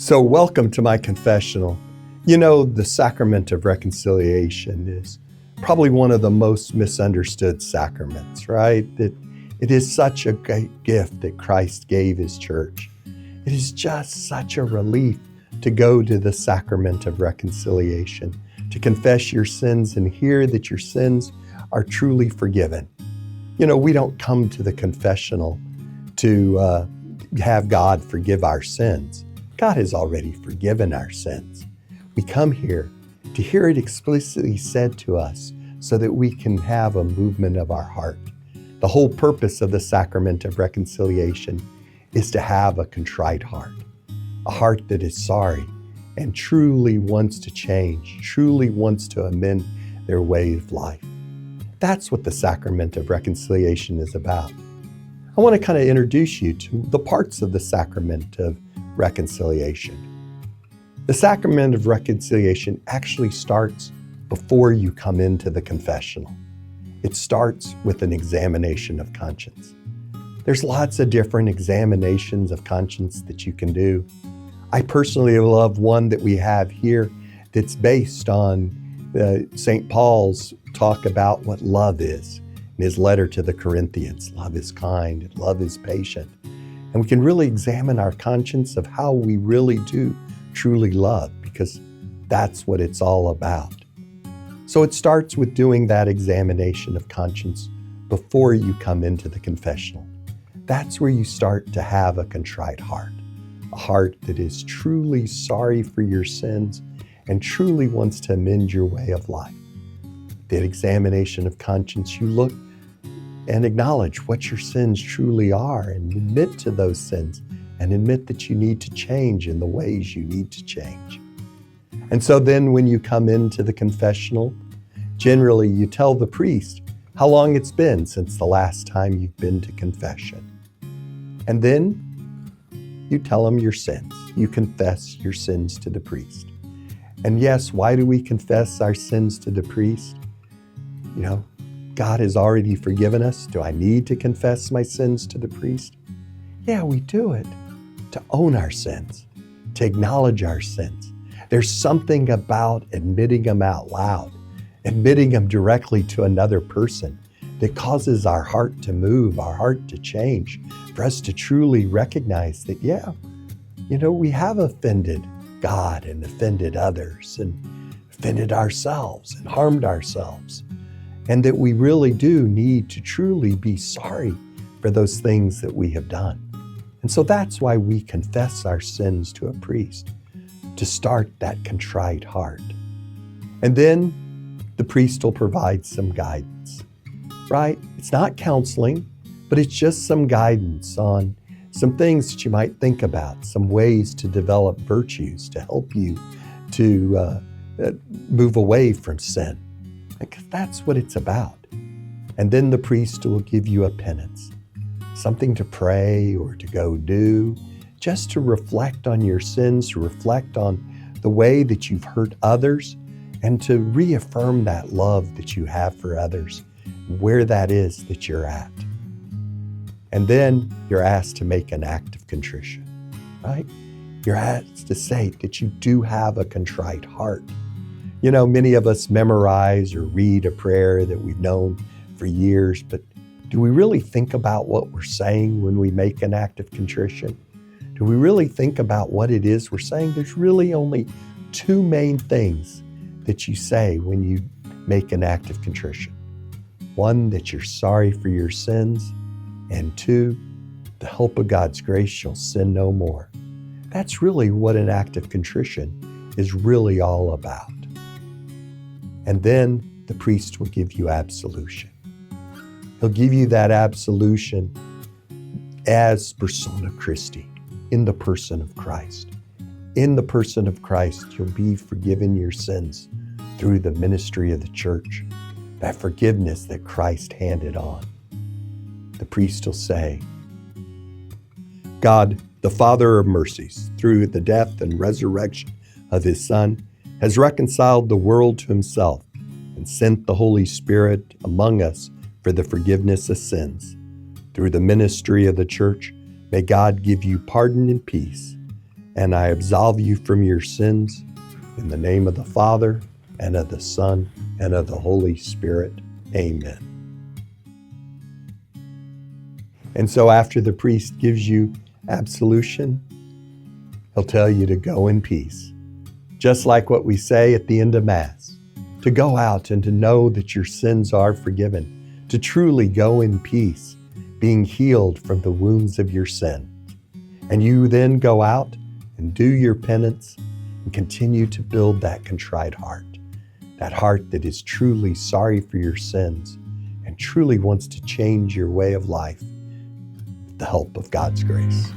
So welcome to my confessional. You know, the Sacrament of Reconciliation is probably one of the most misunderstood sacraments, right? That it is such a great gift that Christ gave his church. It is just such a relief to go to the Sacrament of Reconciliation, to confess your sins and hear that your sins are truly forgiven. You know, we don't come to the confessional to have God forgive our sins. God has already forgiven our sins. We come here to hear it explicitly said to us so that we can have a movement of our heart. The whole purpose of the Sacrament of Reconciliation is to have a contrite heart, a heart that is sorry and truly wants to change, truly wants to amend their way of life. That's what the Sacrament of Reconciliation is about. I want to kind of introduce you to the parts of the Sacrament of Reconciliation. The Sacrament of Reconciliation actually starts before you come into the confessional. It starts with an examination of conscience. There's lots of different examinations of conscience that you can do. I personally love one that we have here that's based on St. Paul's talk about what love is in his letter to the Corinthians. Love is kind, love is patient. And we can really examine our conscience of how we really do truly love, because that's what it's all about. So it starts with doing that examination of conscience before you come into the confessional. That's where you start to have a contrite heart, a heart that is truly sorry for your sins and truly wants to amend your way of life. That examination of conscience, you look and acknowledge what your sins truly are and admit to those sins and admit that you need to change in the ways you need to change. And so then when you come into the confessional, generally you tell the priest how long it's been since the last time you've been to confession. And then you tell him your sins. You confess your sins to the priest. And yes, why do we confess our sins to the priest? You know, God has already forgiven us. Do I need to confess my sins to the priest? Yeah, we do it to own our sins, to acknowledge our sins. There's something about admitting them out loud, admitting them directly to another person that causes our heart to move, our heart to change, for us to truly recognize that, yeah, you know, we have offended God and offended others and offended ourselves and harmed ourselves. And that we really do need to truly be sorry for those things that we have done. And so that's why we confess our sins to a priest, to start that contrite heart. And then the priest will provide some guidance, right? It's not counseling, but it's just some guidance on some things that you might think about, some ways to develop virtues to help you to move away from sin. Because that's what it's about. And then the priest will give you a penance, something to pray or to go do, just to reflect on your sins, to reflect on the way that you've hurt others, and to reaffirm that love that you have for others, where that is that you're at. And then you're asked to make an act of contrition, right? You're asked to say that you do have a contrite heart. You know, many of us memorize or read a prayer that we've known for years, but do we really think about what we're saying when we make an act of contrition? Do we really think about what it is we're saying? There's really only two main things that you say when you make an act of contrition. One, that you're sorry for your sins, and two, the help of God's grace, you'll sin no more. That's really what an act of contrition is really all about. And then the priest will give you absolution. He'll give you that absolution as persona Christi, in the person of Christ. In the person of Christ, you'll be forgiven your sins through the ministry of the church, that forgiveness that Christ handed on. The priest will say, God, the Father of mercies, through the death and resurrection of his Son, has reconciled the world to himself and sent the Holy Spirit among us for the forgiveness of sins. Through the ministry of the church, may God give you pardon and peace. and I absolve you from your sins in the name of the Father, and of the Son, and of the Holy Spirit. Amen. And so after the priest gives you absolution, he'll tell you to go in peace. Just like what we say at the end of Mass, to go out and to know that your sins are forgiven, to truly go in peace, being healed from the wounds of your sin. And you then go out and do your penance and continue to build that contrite heart, that heart that is truly sorry for your sins and truly wants to change your way of life with the help of God's grace.